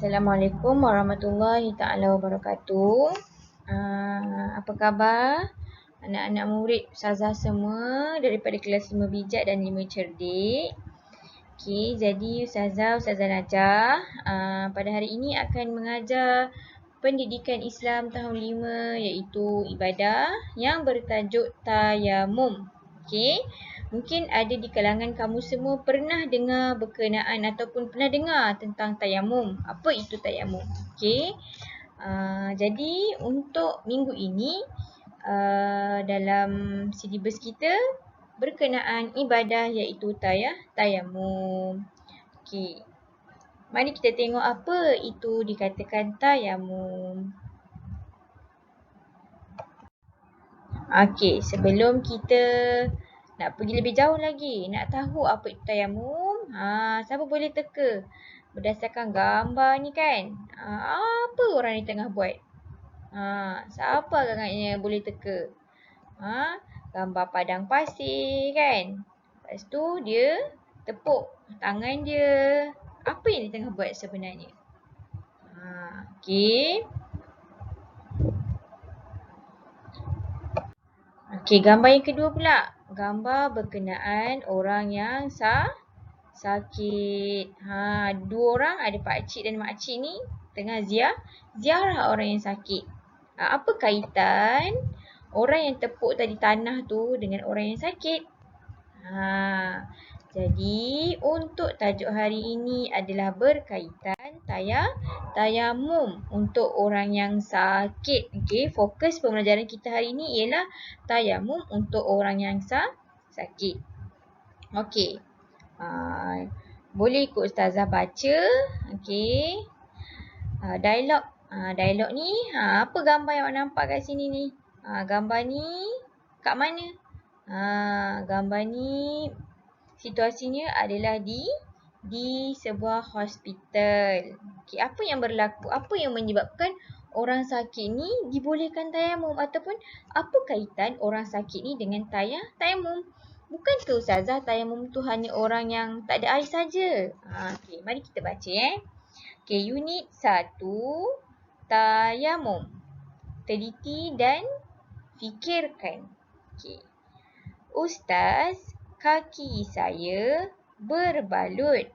Assalamualaikum warahmatullahi taala wabarakatuh. Apa khabar anak-anak murid Ustazah semua daripada kelas 5 bijak dan 5 cerdik? Okey, jadi Ustazah Najah pada hari ini akan mengajar pendidikan Islam tahun 5 iaitu ibadah yang bertajuk tayamum. Okey. Mungkin ada di kalangan kamu semua pernah dengar berkenaan ataupun pernah dengar tentang tayamum. Apa itu tayamum? Okey. Jadi untuk minggu ini dalam silibus kita berkenaan ibadah iaitu tayamum. Okey. Mari kita tengok apa itu dikatakan tayamum. Okey, sebelum kita nak pergi lebih jauh lagi, nak tahu apa itu tayamum, siapa boleh teka berdasarkan gambar ni kan? Apa orang ni tengah buat? Siapa agaknya boleh teka? Gambar padang pasir kan? Lepas tu dia tepuk tangan dia. Apa yang dia tengah buat sebenarnya? Okey. Okey, gambar yang kedua pula. Gambar berkenaan orang yang sakit. Dua orang, ada pakcik dan makcik ni tengah ziarah orang yang sakit. Apa kaitan orang yang tepuk tadi tanah tu dengan orang yang sakit? Jadi untuk tajuk hari ini adalah berkaitan tayamum untuk orang yang sakit. Okey, fokus pembelajaran kita hari ini ialah tayamum untuk orang yang sakit. Okey. Boleh ikut Ustazah baca. Okey. Dialog ni, apa gambar yang awak nampak kat sini ni? Gambar ni kat mana? Gambar ni situasinya adalah di sebuah hospital. Okey, apa yang berlaku? Apa yang menyebabkan orang sakit ni dibolehkan tayamum ataupun apa kaitan orang sakit ni dengan tayamum? Bukan ke Ustazah tayamum tu hanya orang yang tak ada air saja? Okey, mari kita baca Okey, unit 1 tayamum. Teliti dan fikirkan. Okey. Ustaz, kaki saya berbalut.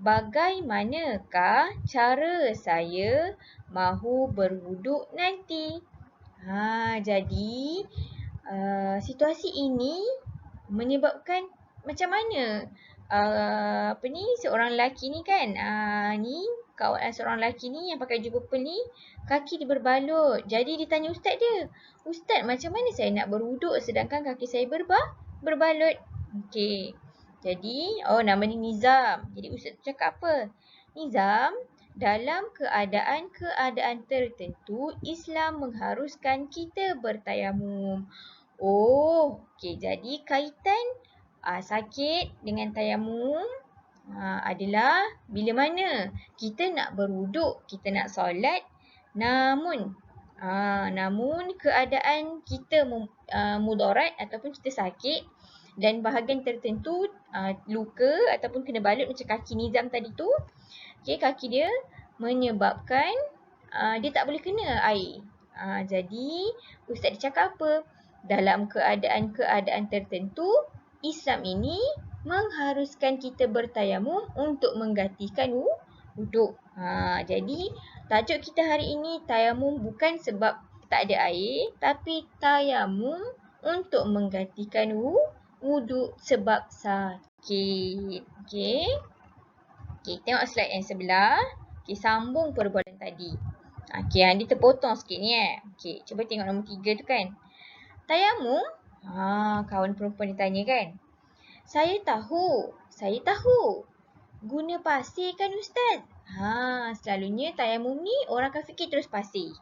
Bagaimanakah cara saya mahu berwuduk nanti? Jadi situasi ini menyebabkan macam mana seorang lelaki ni kan, ni kawan seorang lelaki ni yang pakai baju purple ni kaki dia berbalut. Jadi dia tanya ustaz dia, "Ustaz, macam mana saya nak berwuduk sedangkan kaki saya berbalut?" Okey. Jadi nama ni Nizam. Jadi ustaz cakap apa? Nizam, dalam keadaan tertentu Islam mengharuskan kita bertayamum. Okey, jadi kaitan sakit dengan tayamum adalah bila mana kita nak berwuduk, kita nak solat, namun keadaan kita mudarat ataupun kita sakit dan bahagian tertentu luka ataupun kena balut macam kaki Nizam tadi tu. Okey, kaki dia menyebabkan dia tak boleh kena air. Jadi ustaz dia cakap apa? Dalam keadaan tertentu Islam ini mengharuskan kita bertayamum untuk menggantikan wuduk. Jadi tajuk kita hari ini tayamum bukan sebab tak ada air, tapi tayamum untuk menggantikan wuduk sebab sakit. Okey. Okey, tengok slide yang sebelah. Okey, sambung perbualan tadi. Okey, dia terpotong sikit ni Okey, cuba tengok nombor 3 tu kan. Tayamum? Kawan perempuan dia tanya kan. Saya tahu. Guna pasir kan ustaz? Selalunya tayamum ni orang akan fikir terus pasir.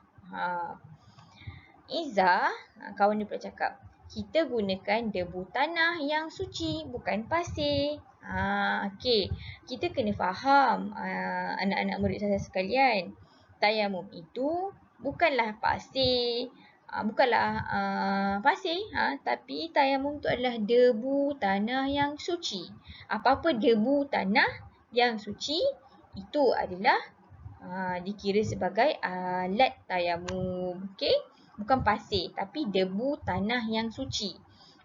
Izzah, kawan dia pula cakap, kita gunakan debu tanah yang suci, bukan pasir. Okey, kita kena faham anak-anak murid saya sekalian. Tayamum itu bukanlah pasir. Tapi tayamum tu adalah debu tanah yang suci. Apa-apa debu tanah yang suci itu adalah dikira sebagai alat tayamum. Okey? Bukan pasir tapi debu tanah yang suci.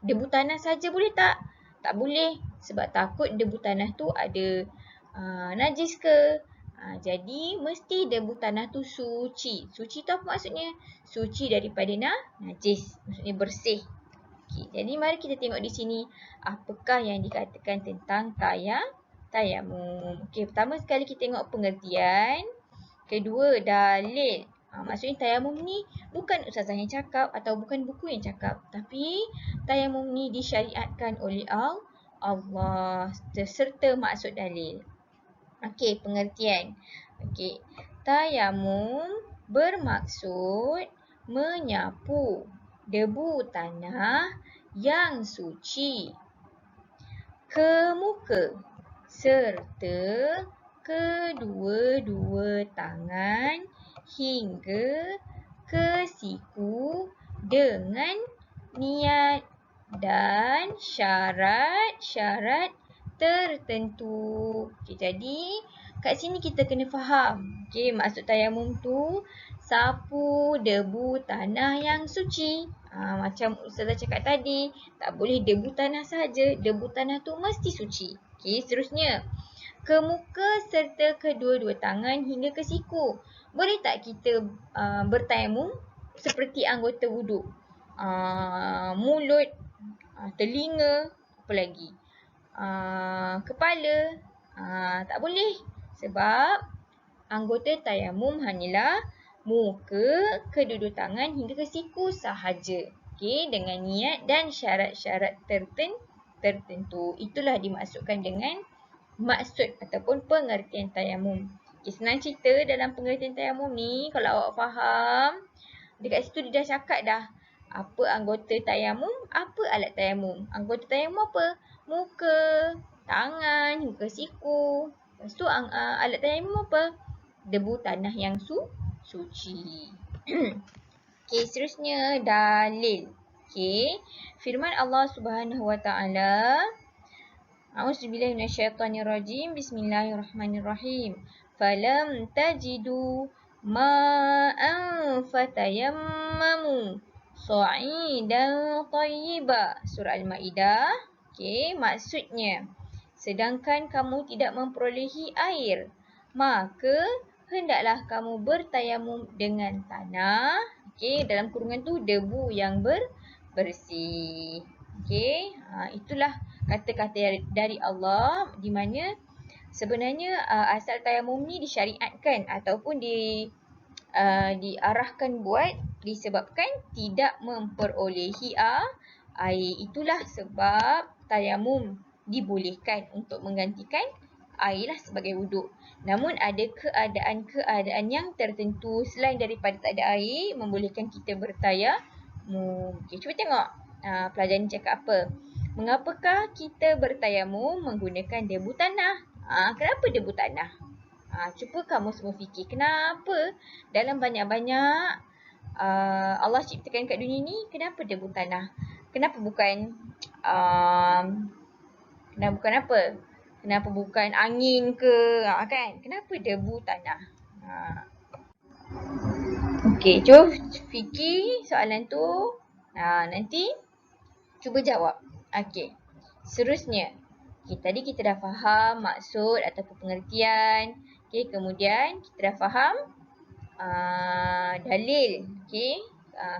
Debu tanah saja boleh tak? Tak boleh sebab takut debu tanah tu ada najis ke. Jadi mesti debu tanah tu suci. Suci tu apa maksudnya? Suci daripada najis. Maksudnya bersih. Okay, jadi mari kita tengok di sini apakah yang dikatakan tentang tayamum. Okey, pertama sekali kita tengok pengertian. Kedua, dalil. Maksudnya tayamum ni bukan ustazah yang cakap atau bukan buku yang cakap. Tapi tayamum ni disyariatkan oleh Allah serta maksud dalil. Okey, pengertian. Okey, tayamum bermaksud menyapu debu tanah yang suci ke muka serta kedua-dua tangan hingga ke siku dengan niat dan syarat-syarat tertentu. Okay, jadi kat sini kita kena faham. Okay, maksud tayamum tu sapu debu tanah yang suci. Macam ustazah cakap tadi, tak boleh debu tanah saja. Debu tanah tu mesti suci. Okay, seterusnya. Ke muka serta kedua-dua tangan hingga ke siku. Boleh tak kita bertayamum seperti anggota wuduk? Mulut, telinga, apa lagi? Kepala. Tak boleh. Sebab anggota tayamum hanyalah muka, kedua-dua tangan hingga ke siku sahaja. Okay, dengan niat dan syarat-syarat tertentu. Itulah dimaksudkan dengan maksud ataupun pengertian tayamum. Okay, senang cerita dalam pengertian tayamum ni, kalau awak faham, dekat situ dia dah cakap dah. Apa anggota tayamum, apa alat tayamum. Anggota tayamum apa? Muka, tangan, hingga siku. Lepas tu alat tayamum apa? Debu tanah yang suci. Okay, seterusnya dalil. Okay, firman Allah Subhanahu Wa Taala. A'udzubillahi minasyaitonirrajim. Bismillahirrahmanirrahim. Falam tajidu ma'an fatayammamu sa'idan tayyiba. Surah Al-Maidah. Okey, maksudnya sedangkan kamu tidak memperolehi air, maka hendaklah kamu bertayamum dengan tanah. Okey, dalam kurungan tu debu yang bersih. Okey, itulah kata-kata dari Allah di mana sebenarnya asal tayamum ni disyariatkan ataupun diarahkan buat disebabkan tidak memperolehi air. Itulah sebab tayamum dibolehkan untuk menggantikan air lah sebagai wuduk. Namun ada keadaan-keadaan yang tertentu selain daripada tak ada air membolehkan kita bertayamum. Okay, cuba tengok pelajaran ni cakap apa. Mengapakah kita bertayamum menggunakan debu tanah? Kenapa debu tanah? Cuba kamu semua fikir. Kenapa dalam banyak-banyak Allah ciptakan kat dunia ni, kenapa debu tanah? Kenapa bukan apa? Kenapa bukan angin ke? Kan? Kenapa debu tanah? Okey, cuba fikir soalan tu. Nanti cuba jawab. Okey. Seterusnya. Okay, tadi kita dah faham maksud ataupun pengertian. Okay, kemudian kita dah faham dalil. Okay,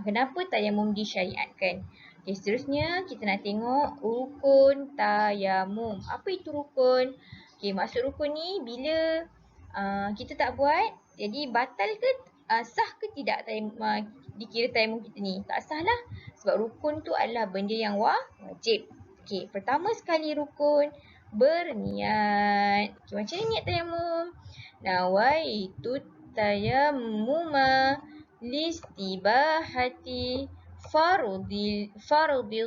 kenapa tayamum disyariatkan. Okay, seterusnya kita nak tengok rukun tayamum. Apa itu rukun? Okay, maksud rukun ni bila kita tak buat, jadi batal ke sah ke tidak dikira tayamum kita ni? Tak sah lah. Sebab rukun tu adalah benda yang wajib. Okay, pertama sekali rukun berniat. Okay, macam ni niat tayamum. Nawaitu tayammuma listibahati fardil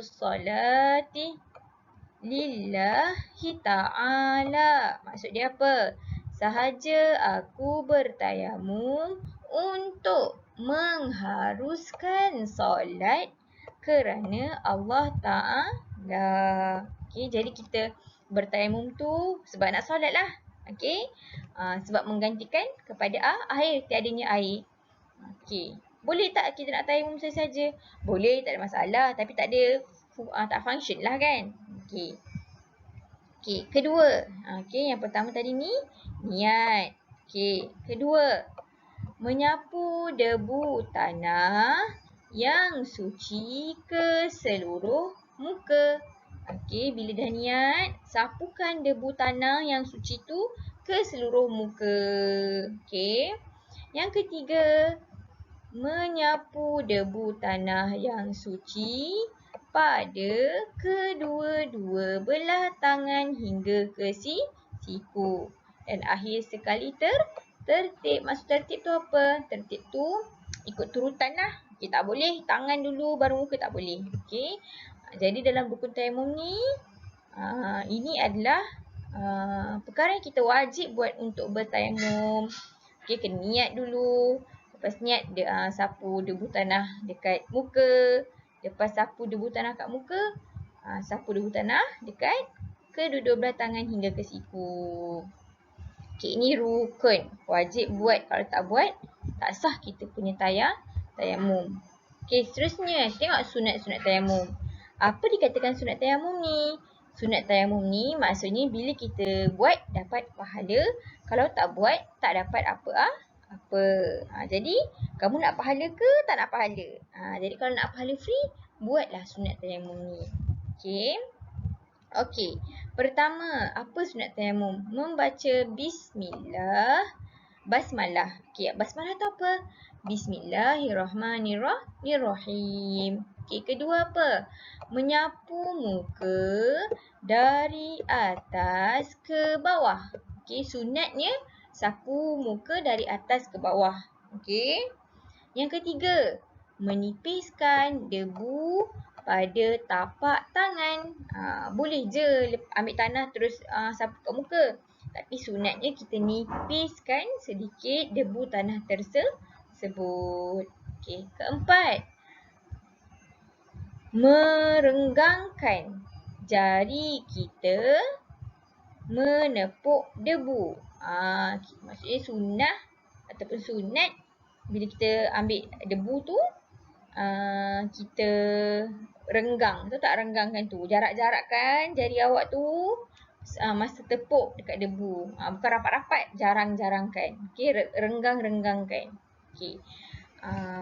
salati lillahi ta'ala. Maksud dia apa? Sahaja aku bertayamum untuk mengharuskan solat kerana Allah Ta'ala. Okay, jadi kita bertayamum tu sebab nak solat lah. Okey. Sebab menggantikan kepada air, tiadanya air. Okey. Boleh tak kita nak tayamum saja? Boleh, tak ada masalah. Tapi tak ada, tak function lah kan. Okey. Okey, kedua. Okey, yang pertama tadi ni, niat. Okey, kedua. Menyapu debu tanah yang suci ke seluruh muka. Okey, bila dah niat, sapukan debu tanah yang suci tu ke seluruh muka. Okey. Yang ketiga, menyapu debu tanah yang suci pada kedua-dua belah tangan hingga ke siku. Dan akhir sekali tertib. Maksud tertib tu apa? Tertib tu ikut turutan lah. Okay, tak boleh tangan dulu baru muka, tak boleh. Okay. Jadi dalam rukun tayamum ni, ini adalah perkara yang kita wajib buat untuk bertayamum. Okay, kena niat dulu. Lepas niat, sapu debu tanah dekat muka. Lepas sapu debu tanah kat muka, sapu debu tanah dekat kedua-dua belah tangan hingga ke siku. Okay, ini rukun. Wajib buat. Kalau tak buat, tak sah kita punya tayamum. Okay, seterusnya, tengok sunat-sunat tayamum. Apa dikatakan sunat tayamum ni? Sunat tayamum ni maksudnya bila kita buat dapat pahala. Kalau tak buat, tak dapat apa. Jadi, kamu nak pahala ke tak nak pahala? Jadi, kalau nak pahala free, buatlah sunat tayamum ni. Okay. Okey. Pertama, apa sunat tayamum? Membaca basmalah. Okey, basmalah tu apa? Bismillahirrahmanirrahim. Okey, kedua apa? Menyapu muka dari atas ke bawah. Okey, sunatnya sapu muka dari atas ke bawah. Okey. Yang ketiga, menipiskan debu pada tapak tangan. Boleh je ambil tanah terus sapu kat muka. Tapi sunatnya kita nipiskan sedikit debu tanah tersebut. Okey, keempat, merenggangkan jari kita menepuk debu. Maksudnya sunnah ataupun sunat bila kita ambil debu tu, kita renggang. Tahu tak renggangkan tu? Jarak-jarakkan jari awak tu masa tepuk dekat debu. Bukan rapat-rapat, jarang-jarangkan. Okey, renggang-renggangkan. Okey.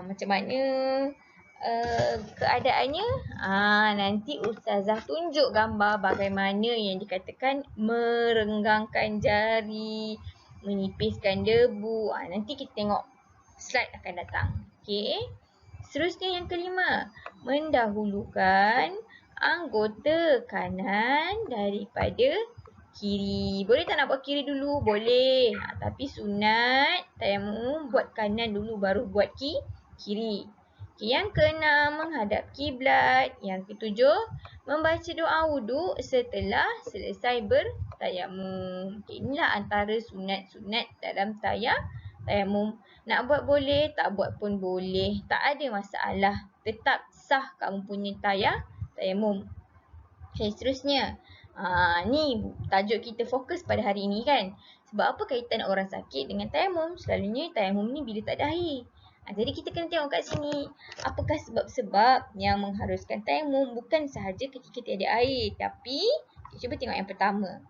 Macam mana keadaannya? Nanti Ustazah tunjuk gambar bagaimana yang dikatakan merenggangkan jari, menipiskan debu. Nanti kita tengok slide akan datang. Okey. Seterusnya yang kelima, mendahulukan anggota kanan daripada kiri. Boleh tak nak buat kiri dulu? Boleh. Tapi sunat tayamum buat kanan dulu baru buat kiri. Okay, yang keenam, menghadap kiblat. Yang ketujuh, membaca doa wuduk setelah selesai bertayamum. Okay, inilah antara sunat-sunat dalam tayamum. Nak buat boleh, tak buat pun boleh. Tak ada masalah. Tetap sah kamu punya tayamum. Okay, seterusnya. Ni tajuk kita fokus pada hari ini kan. Sebab apa kaitan orang sakit dengan tayamum? Selalunya tayamum ni bila tak ada air. Jadi kita kena tengok kat sini. Apakah sebab-sebab yang mengharuskan tayamum? Bukan sahaja ketika tiada air. Tapi, kita cuba tengok yang pertama.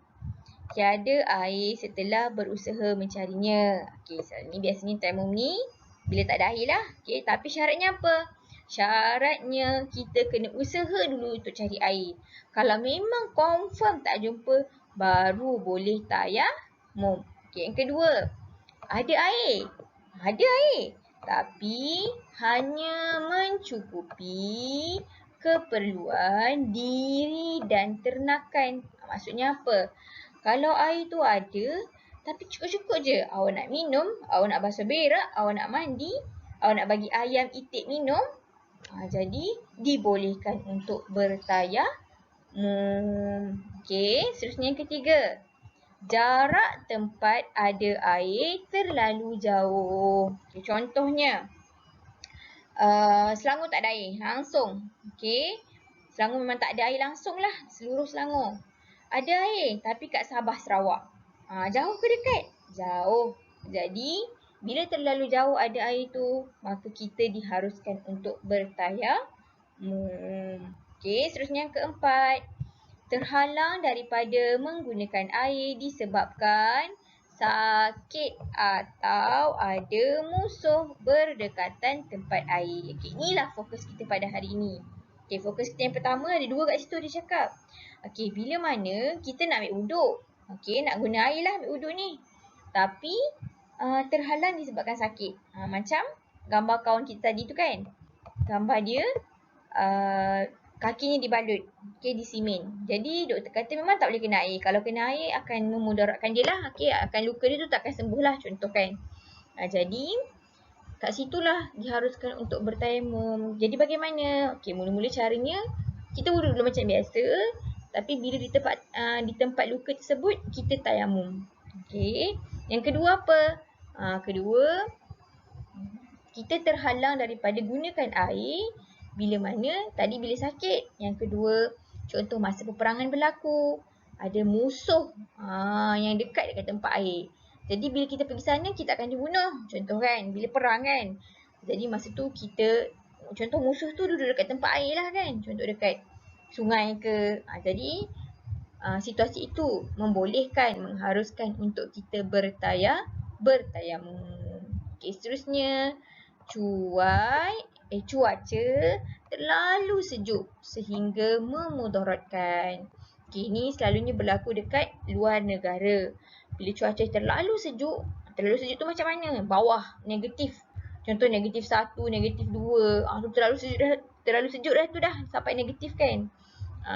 Tiada air setelah berusaha mencarinya. Okey, ni biasanya tayamum ni bila tak ada air lah. Okey, tapi syaratnya apa? Syaratnya kita kena usaha dulu untuk cari air. Kalau memang confirm tak jumpa, baru boleh tayamum. Okey, yang kedua, ada air. Ada air. Tapi hanya mencukupi keperluan diri dan ternakan. Maksudnya apa? Kalau air tu ada, tapi cukup-cukup je. Awak nak minum, awak nak basuh berak, awak nak mandi, awak nak bagi ayam itik minum. Jadi, dibolehkan untuk bertayamum. Okey, seterusnya yang ketiga. Jarak tempat ada air terlalu jauh. Okay, contohnya, Selangor tak ada air langsung. Okey, Selangor memang tak ada air langsung lah, seluruh Selangor. Ada air tapi kat Sabah, Sarawak. Jauh ke dekat? Jauh. Jadi, bila terlalu jauh ada air tu, maka kita diharuskan untuk bertayamum. Okey, seterusnya yang keempat. Terhalang daripada menggunakan air disebabkan sakit atau ada musuh berdekatan tempat air. Okey, inilah fokus kita pada hari ini. Okey, fokus kita yang pertama ada dua kat situ dia cakap. Okey, bila mana kita nak ambil wuduk. Okey, nak guna air lah ambil wuduk ni. Tapi terhalang disebabkan sakit. Macam gambar kawan kita tadi tu kan. Gambar dia kakinya dibalut, okey, di simen. Jadi doktor kata memang tak boleh kena air. Kalau kena air akan memudaratkan dia lah, okey, akan luka dia tu tak akan sembuh lah contoh kan. Jadi kat situlah diharuskan untuk bertayamum. Jadi bagaimana? Okey, mula-mula caranya kita wuduk dulu macam biasa, tapi bila di tempat luka tersebut kita tayamum. Okey. Yang kedua apa? Kedua, kita terhalang daripada gunakan air bila mana tadi bila sakit. Yang kedua, contoh masa peperangan berlaku, ada musuh yang dekat tempat air. Jadi bila kita pergi sana kita akan dibunuh. Contoh kan, bila perang kan. Jadi masa tu kita, contoh musuh tu duduk dekat tempat air lah kan. Contoh dekat sungai ke. Jadi situasi itu membolehkan, mengharuskan untuk kita bertayamum. Okey, seterusnya cuaca terlalu sejuk sehingga memudaratkan. Okey, ini selalunya berlaku dekat luar negara. Bila cuaca terlalu sejuk tu macam mana? Bawah, negatif. Contoh negatif 1, negatif 2. Terlalu sejuk dah tu dah sampai negatif kan.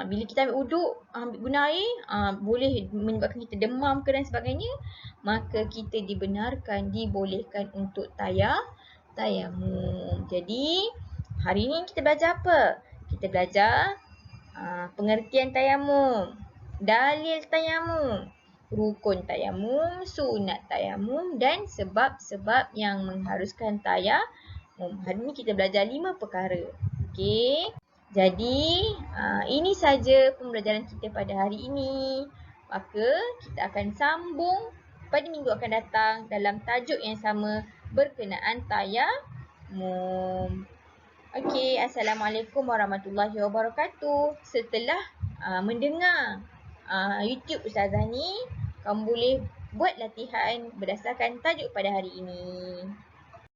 Bila kita ambil wuduk, ambil guna air, boleh menyebabkan kita demam ke dan sebagainya, maka kita dibolehkan untuk tayamum. Jadi, hari ni kita belajar apa? Kita belajar pengertian tayamum, dalil tayamum, rukun tayamum, sunat tayamum dan sebab-sebab yang mengharuskan tayamum. Hari ni kita belajar 5 perkara. Okey. Jadi, ini saja pembelajaran kita pada hari ini. Maka, kita akan sambung pada minggu akan datang dalam tajuk yang sama berkenaan tayamum. Okey, Assalamualaikum warahmatullahi wabarakatuh. Setelah mendengar YouTube Ustazah ni, kamu boleh buat latihan berdasarkan tajuk pada hari ini.